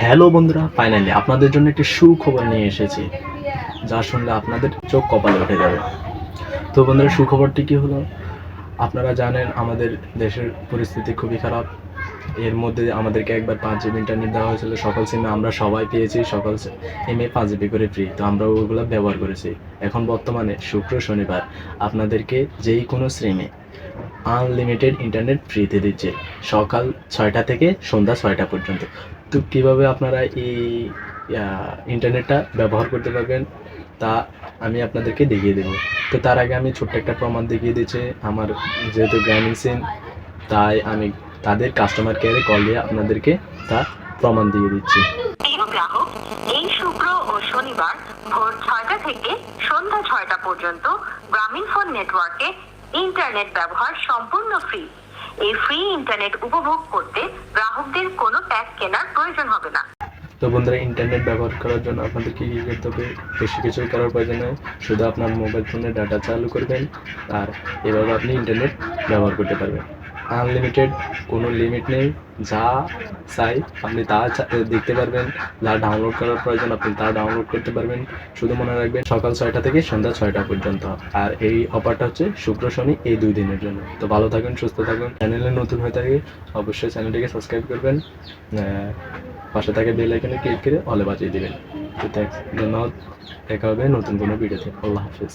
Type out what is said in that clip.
Hello বন্ধুরা, finally আপনাদের জন্য একটি সুখবর নিয়ে এসেছি, যা শুনলে আপনাদের চোখ কপালে উঠে যাবে। তো বন্ধুরা, সুখবরটি কি হলো? আপনারা জানেন আমাদের দেশের পরিস্থিতি খুবই খারাপ। এর মধ্যে আমাদেরকে একবার 5 GB ইন্টারনেট দেওয়া হয়েছিল সকল সিমে। আমরা সবাই পেয়েছি, সকল সিমে 5 GB করে ফ্রি। তো আমরা ওগুলো ব্যবহার করেছি। এখন বর্তমানে শুক্র শনিবার আপনাদেরকে যেই কোনো সিমে আনলিমিটেড ইন্টারনেট ফ্রিতে দিচ্ছে, সকাল 6টা থেকে সন্ধ্যা 6টা পর্যন্ত। তো কীভাবে আপনারা এই ইন্টারনেটটা ব্যবহার করতে পারবেন তা আমি আপনাদেরকে দেখিয়ে দেবো। তো তার আগে আমি ছোট্ট একটা প্রমাণ দেখিয়ে দিচ্ছি। আমার যেহেতু গ্রামীণ সিম, তাই আমি তাদের কাস্টমার কেয়ারে কল দিয়ে আপনাদেরকে তা প্রমাণ দিয়ে দিচ্ছি। প্রিয় গ্রাহক, এই শুক্র ও শনিবার ভোর 6টা থেকে সন্ধ্যা 6টা পর্যন্ত গ্রামীণফোন নেটওয়ার্কে ইন্টারনেট ব্যবহার সম্পূর্ণ ফ্রি। এই ফ্রি ইন্টারনেট উপভোগ করতে গ্রাহকদের কোনো প্যাক কেনার প্রয়োজন হবে না। তো বন্ধুরা, ইন্টারনেট ব্যবহার করার জন্য আপনাদের কী কী করতে হবে? বেশি কিছুই করার প্রয়োজন নয়, শুধু আপনার মোবাইল ফোনে ডাটা চালু করবেন আর এভাবে আপনি ইন্টারনেট ব্যবহার করতে পারবেন। আনলিমিটেড, কোনো লিমিট নেই। যা চাই আপনি তা দেখতে পারবেন। যা ডাউনলোড করার প্রয়োজন আপনি তা ডাউনলোড করতে পারবেন। শুধু মনে রাখবেন সকাল 6টা থেকে সন্ধ্যা 6টা পর্যন্ত। আর এই অফারটা হচ্ছে শুক্র শনি এই 2 দিনের জন্য। তো ভালো থাকুন, সুস্থ থাকুন। চ্যানেলে নতুন হয়ে থাকে অবশ্যই চ্যানেলটিকে সাবস্ক্রাইব করবেন, পাশে থাকে বেল আইকনে ক্লিক করে অলে বাজিয়ে দেবেন। তো ধন্যবাদ। দেখা হবে নতুন কোনো ভিডিওতে। আল্লাহ হাফিজ।